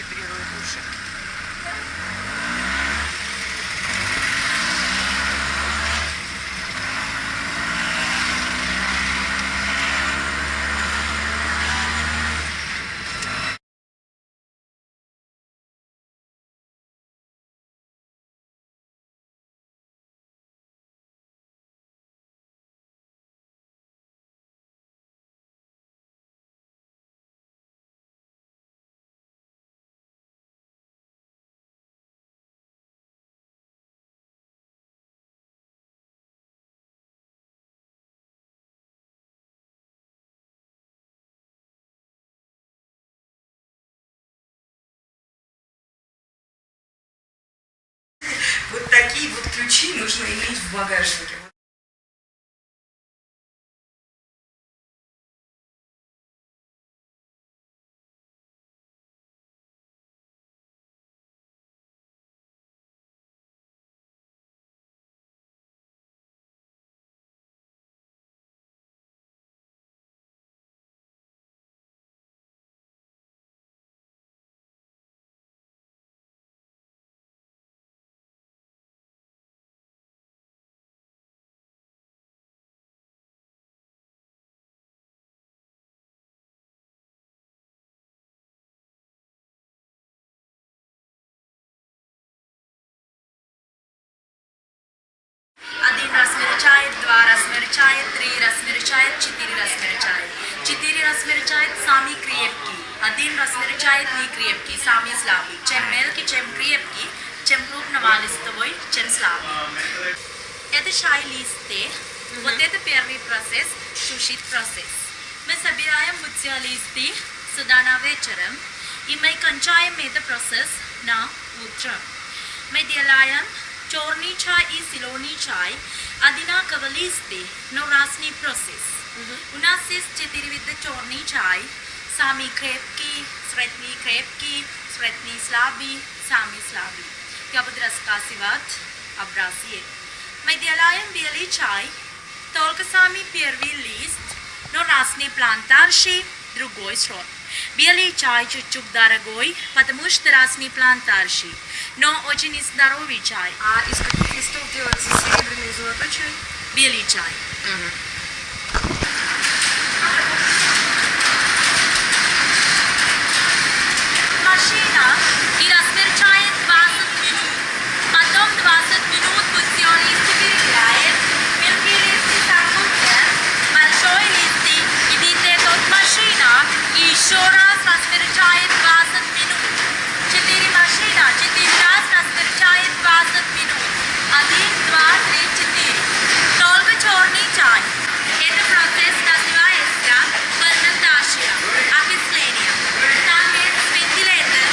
вибрируют уши. Вот такие вот ключи нужно иметь в багажнике. Один раз мерчает, два раз мерчает, три раз мерчает, четыре раз мерчает. Четыре раз мерчает, самый крепкий. Один раз мерчает, не крепкий, самый слабый. Чем мелкий, чем крепкий, чем крупномалистовый, чем слабый. Это чай-листы. Вот это первый процесс, сушить процесс. Мы собираем листы сюда на вечером, и мы кончаем этот процесс на утром. Мы делаем черный чай и зеленый чай одинаково листы, но разный процесс. У нас есть 4 вида черный чай, самый крепкий, средний слабый, самый слабый. Я буду рассказывать образец. Мы делаем белый чай, только самый первый лист, но разные плантации, другой сорт. Белый чай чуть-чуть дорогой, потому что разные плантации, но очень здоровый чай. А из каких листов делается серебряный и золотой чай? Белый чай. Машина и размерчает 20 минут. Потом 20 минут все листы перебирает, мелкие листы закрутят, большой листы идет от машина и еще раз размерчает 20 минут. 4 машина, 4 раз размерчает 20 минут. 1, 2, 3, 4. Только черный чай. Этот процесс называется ферментация, окисление. Там есть вентилятор,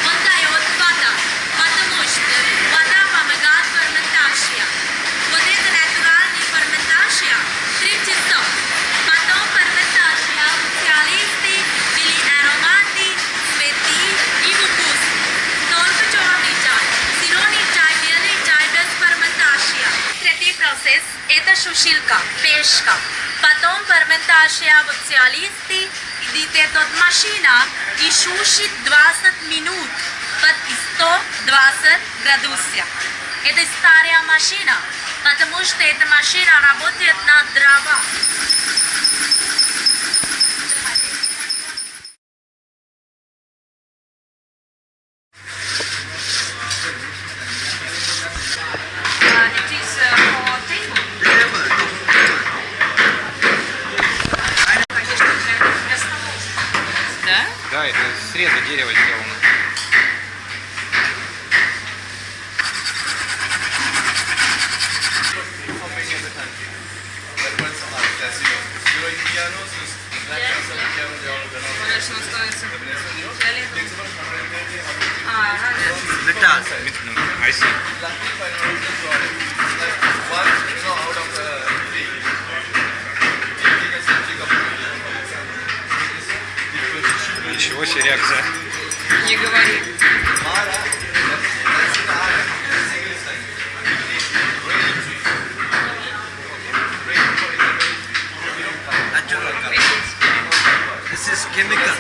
он дает вода, потому что вода помогает ферментации. Вот это натуральная ферментация 3 часов. Потом ферментация, специалисты были ароматы, цветы и вкусы. Только черный чай. Зеленый чай, белый чай без ферментации. Третий процесс – это сушилка, печка. Потом ферментация в специалисты, идет от машина и сушит 20 минут под 120 градусов. Это старая машина, потому что эта машина работает на дрова. It is for table. Конечно, для столов. Да? Да, это из среза дерева сделано. Дальше он становится фиолетовым. I see. Ничего себе реакция. Не говори. This is chemical.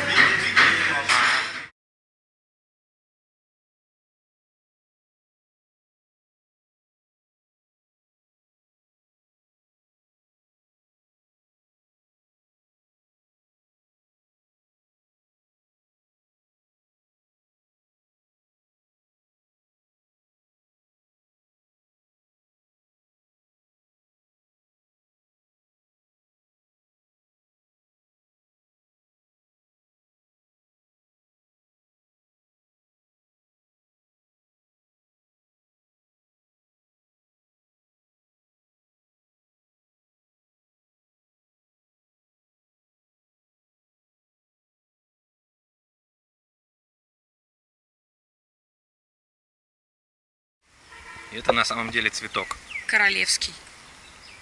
И это на самом деле цветок. Королевский.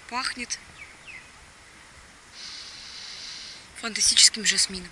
Пахнет фантастическим жасмином.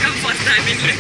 комфортабельный.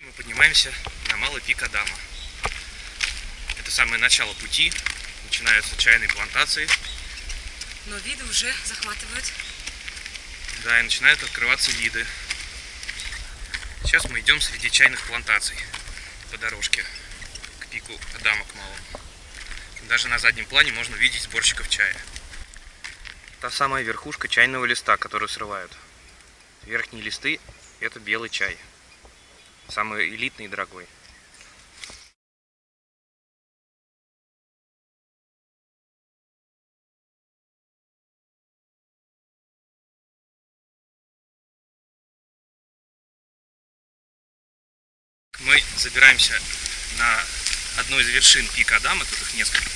Мы поднимаемся на малый пик Адама. Это самое начало пути. Начинаются чайные плантации. Но виды уже захватывают. Да, и начинают открываться виды. Сейчас мы идем среди чайных плантаций по дорожке к пику Адама, к малому. Даже на заднем плане можно увидеть сборщиков чая. Та самая верхушка чайного листа, которую срывают. Верхние листы – это белый чай. Самый элитный и дорогой. Мы забираемся на одну из вершин пика Адама, тут их несколько.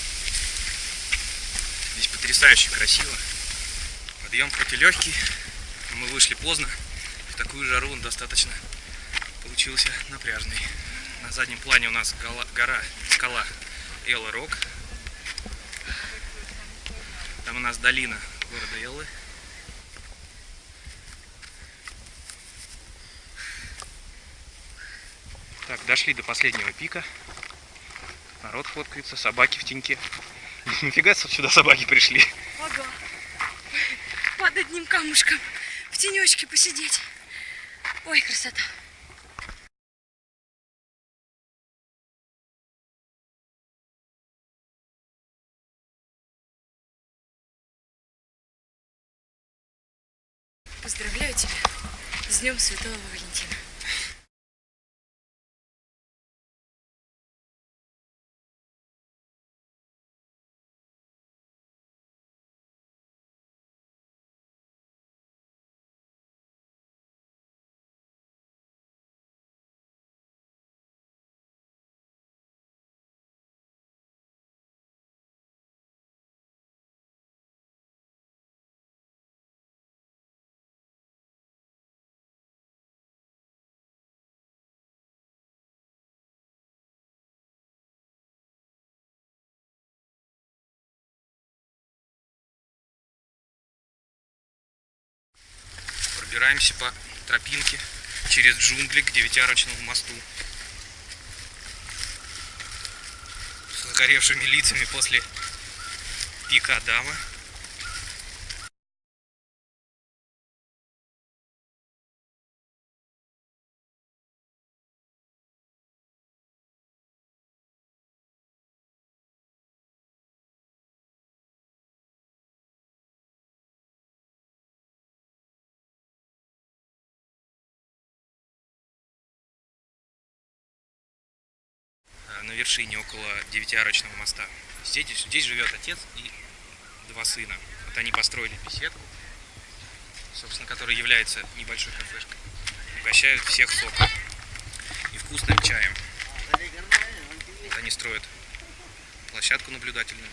Здесь потрясающе красиво. Подъем хоть и легкий, но мы вышли поздно. В такую жару он достаточно получился напряжный. На заднем плане у нас скала Элла-Рок. Там у нас долина города Эллы. Так, дошли до последнего пика. Народ фоткается, собаки в теньке. Нифига сюда собаки пришли. Ага. Под одним камушком в тенечке посидеть. Ой, красота. Поздравляю тебя с Днем Святого Валентина. Взбираемся по тропинке через джунгли к девятиарочному мосту. С загоревшими лицами после пика Адама. На вершине около девятиарочного моста. Здесь живет отец и два сына. Вот они построили беседку, собственно, которая является небольшой кафешкой. Угощают всех соком и вкусным чаем. Вот они строят площадку наблюдательную.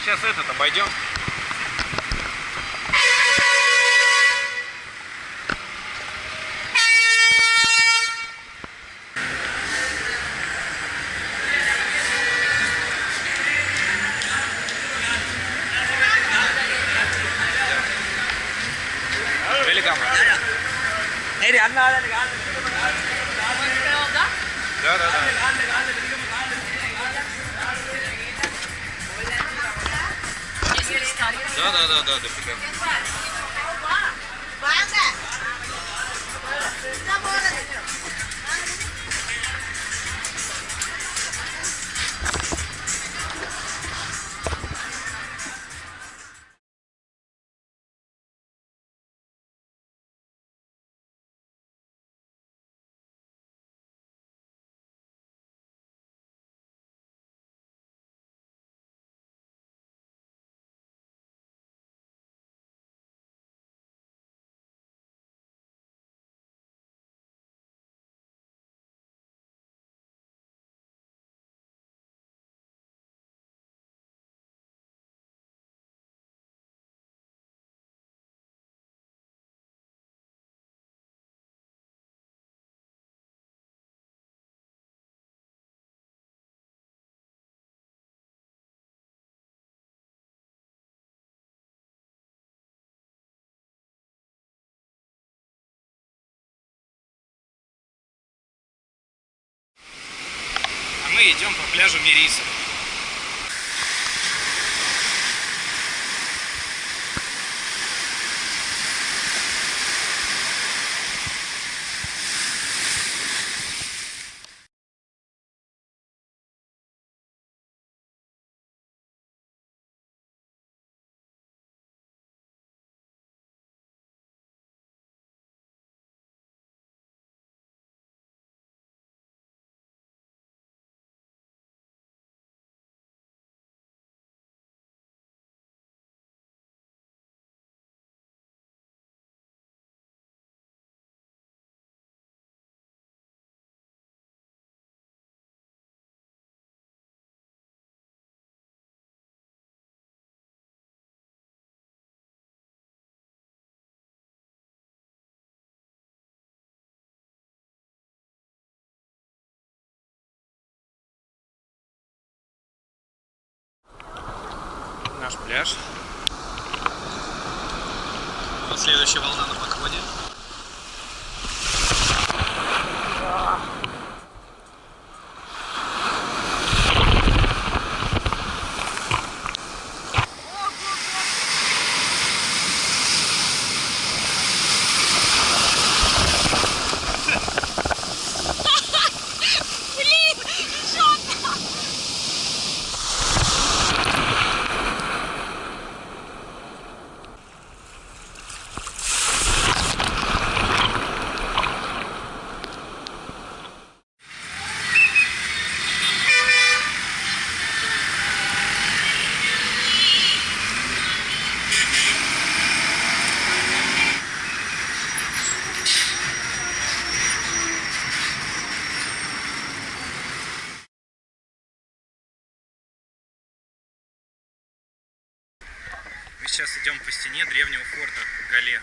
Сейчас этот обойдем. Великам. Да. Да, дофига. Мы идем по пляжу Мириса. наш пляж. Вот следующая волна на подходе. Мы сейчас идем по стене древнего форта в Гале.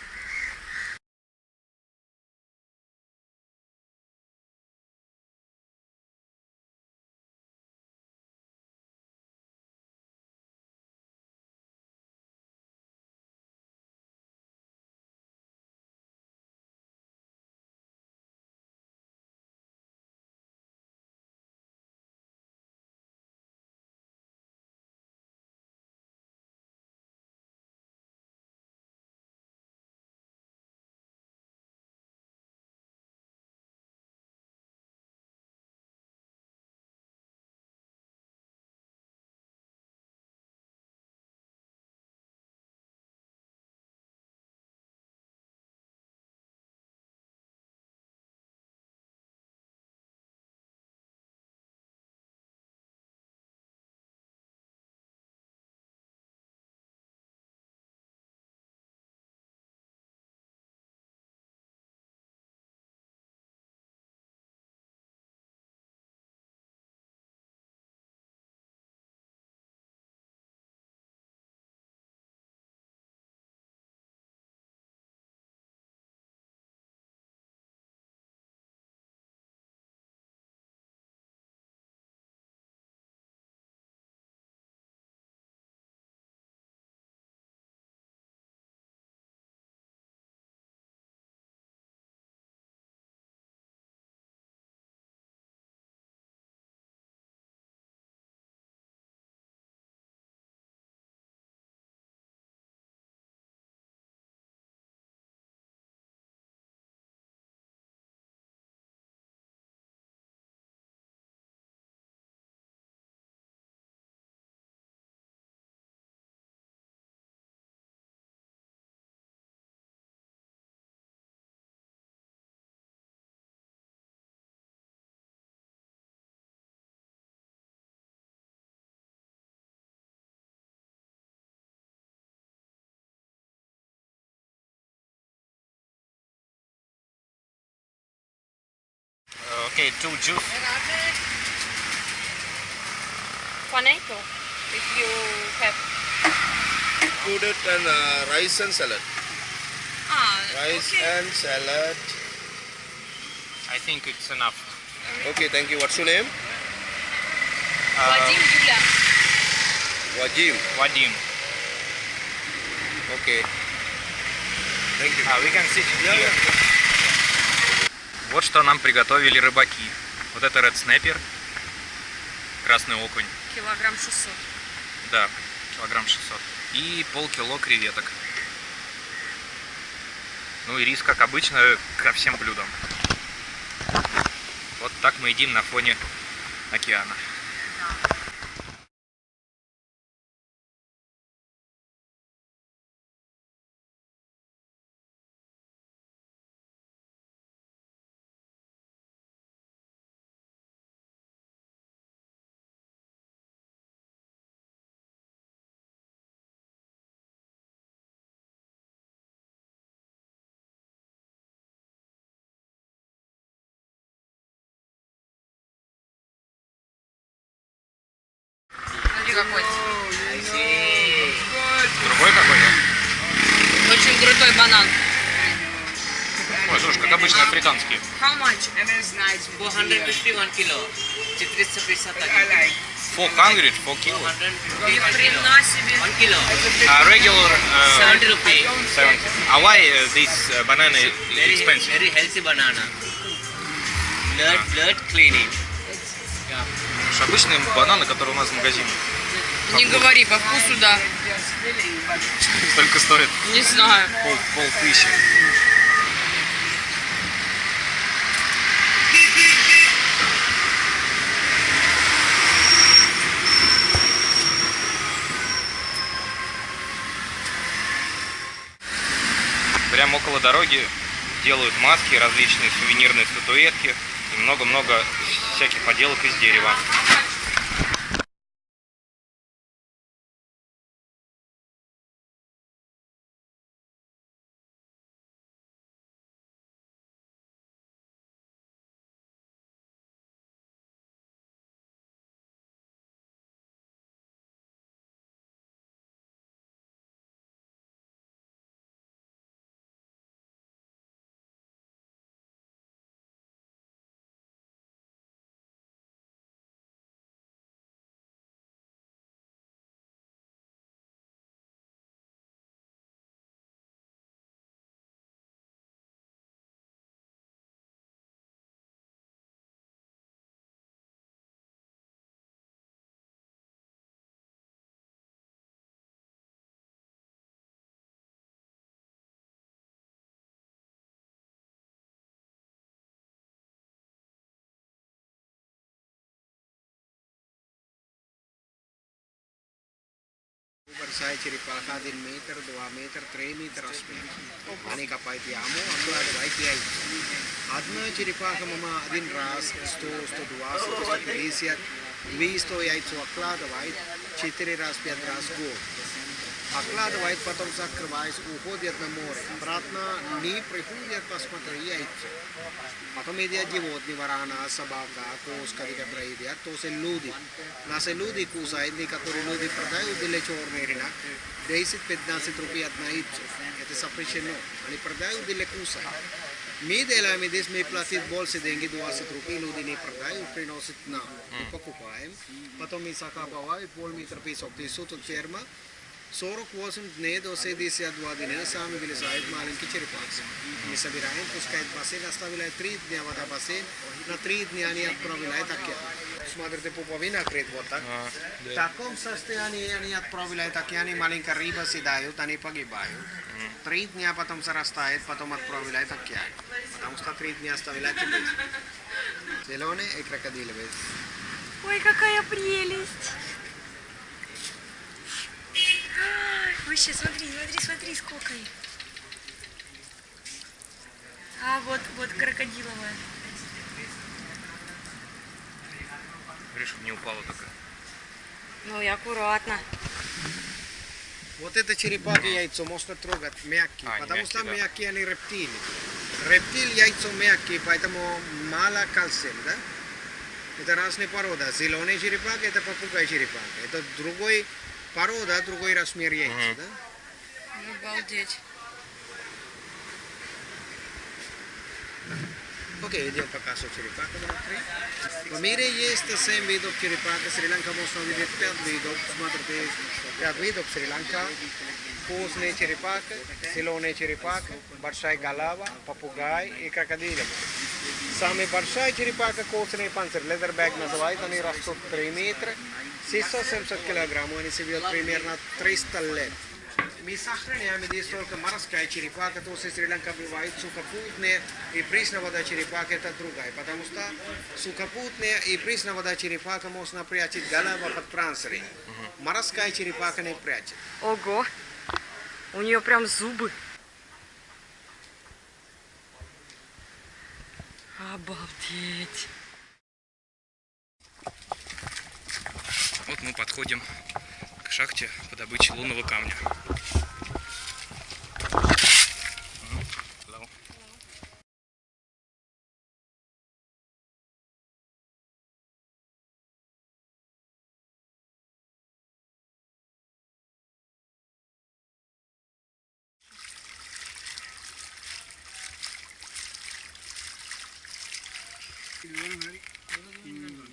Okay, 2 juice. Cornetto, if you have. Included and rice and salad. Rice and salad. I think it's enough. Okay, thank you. What's your name? Vadim Yulia. Wajim. Vadim. Okay. Thank you. We can sit here. Вот что нам приготовили рыбаки. Вот это Red Snapper, красный окунь. Килограмм 600. Да, килограмм 600. И полкило креветок. Ну и рис, как обычно, ко всем блюдам. Вот так мы едим на фоне океана. Смотри какой. Другой какой-то? Очень крутой банан. Ой, Тоже как обычно африканские. How much? 450 1 kilo. 450 400 for kilo. 450 Ни хрена себе. 1 kilo. Regular 70 rupees. 70. Why this banana is Very, expensive? very healthy banana. Blood cleaning. Yeah. Потому что обычные бананы, которые у нас в магазине, Не говори, по вкусу да. только стоят Не знаю. полтысячи. Прямо около дороги делают маски, различные сувенирные статуэтки и много-много всяких поделок из дерева. Saya ceripaka din meter, 2 meter, 3 meter aspen. Ani kapai tiamo, akla de vai tiai. Adna ceripaka mama adin ras, sto duas, sto delícia. Visto yai so akla de vai, chitri ras piad ras go. Akla de vai patom sakr vai uho diat namore. Pratna ni prehudiat pasmatri yai. Patom media живот ni varana sabaka, kos kadika braidia, to se ludi. Na se ludi kusa indi katori ludi pradai udile chorne rina. 10-15 rupiat na itso. Ete saprisce no. Ani pradai udile kusa. Mi dela mi des me platit bolse dengi 20 rupi ludi ni pradai uprinosit na. Upakupaem. Patom mi saka bawai pol meter piso tiso to cerma. Sorok wasn't ne do se disse a dua dine sami bile sait malin ki ceripaks. Mi sabirain puskait basen asta vilai 3 dni avada basen na 3 dni ani at provilai takya. Smadr te popovina kret botak. Takom saste ani at provilai takya ani malin ka riba si dayo tani pagibayo. 3 dni patom sarastait patom at provilai takya. Patom sta 3 dni asta vilai tilis. Zelone e крокодилы без. Ой, какая прелесть. Вообще, смотри, сколько их. А, вот крокодиловая. Смотри, чтобы не упала такая. Ну и аккуратно. Вот это черепахи яйцо можно трогать мягкие, потому что мягкие, да. мягкие они рептилии. Рептиль яйцо мягкие, поэтому мало кальция, да? Это разные породы. Зеленые черепахи это попугай черепаха. Это другой порода, другой размер яйца, да? Обалдеть. Окей, идем покажу черепаху внутри. В мире есть 7 видов черепахи. Шри-Ланка можно увидеть 5 видов. Смотрите, 5 видов Шри-Ланка. Костные черепахи, зеленые черепахи, большая голова, попугай и крокодилы. Самые большая черепаха, костный панцирь, ледербэк называют, они растут 3 метра, 600-700 килограмм, они живут примерно 300 лет. Мы сохраняем здесь только морская черепаха, то есть Шри-Ланка бывает сухопутная и пресная вода черепаха это другая, потому что сухопутная и пресная вода черепаха можно прятать голову под панцирем. Морская черепаха не прячет. Ого. У нее прям зубы. Обалдеть. Вот мы подходим к шахте по добыче лунного камня. Hello.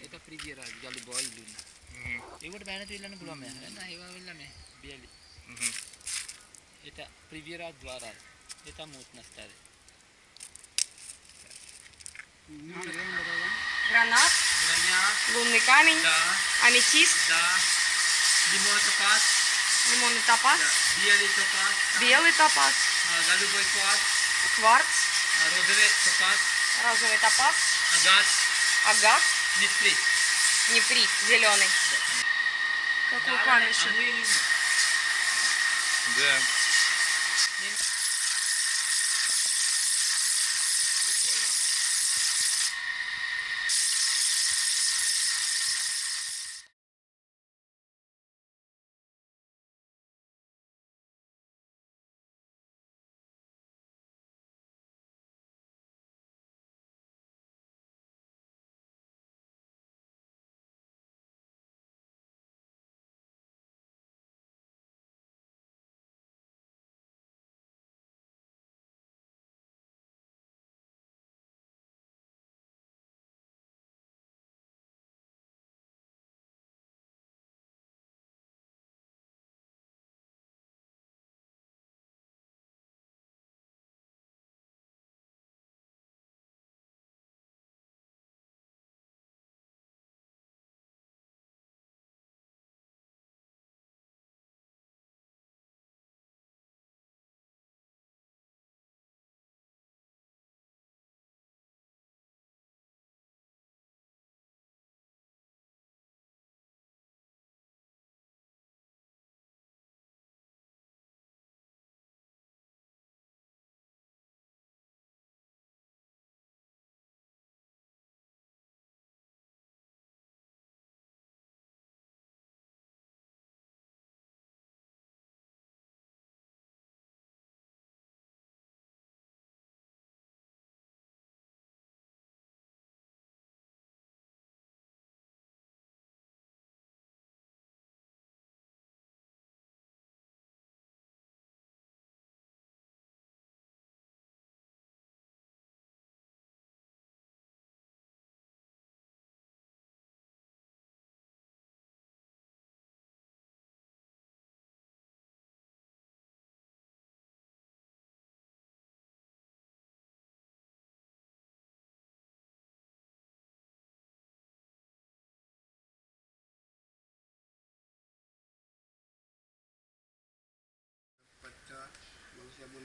ඒක ප්‍රීතිය රාජ් ගලි බොයි ඉල්ලුන. ඒකට බෑන තියන්න පුළුවන් මම. නෑ ඒවා වෙන්න මේ බියලි. Это привира двора. Это мутно старый. Гранат, лунный камень, Да, аметист, да. Лимон топаз, лимонный топаз, белый топаз, белый топаз, голубой топаз, кварц, розовый топаз, розовый топаз, агат, агат, нефрит. нефрит, зеленый. Какой камешек. Да.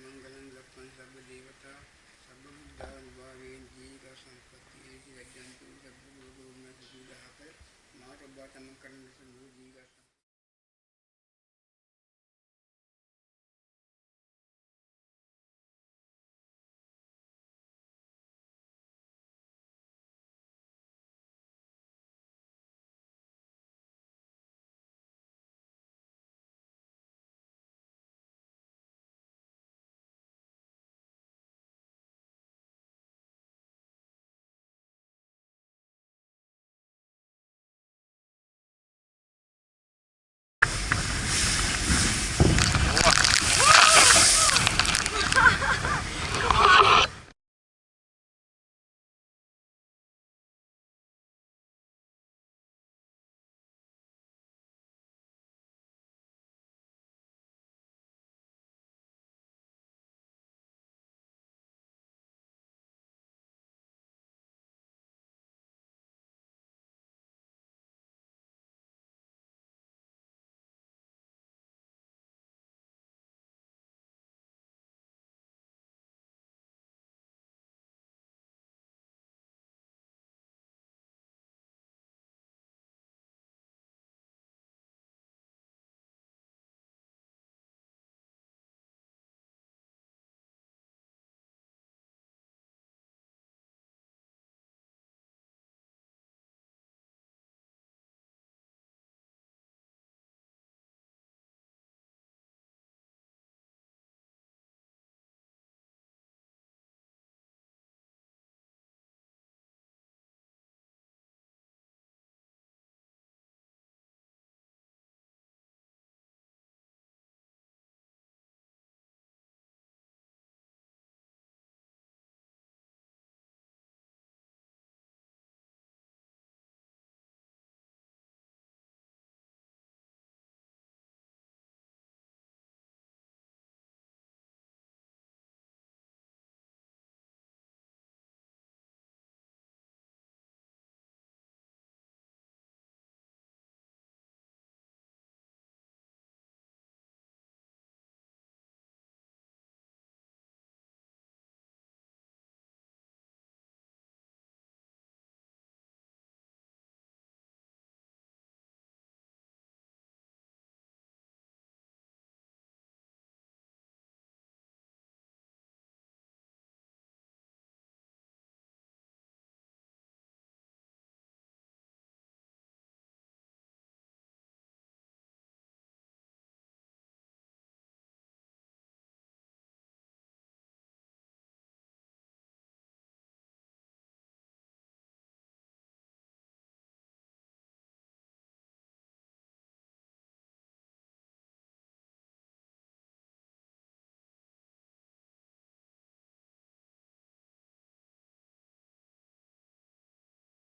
Mangalam Lakpan Sabba Devata Sabba Buddha Vivavin Jika Sampati Vedantu Sabba Guru Guru Sudaha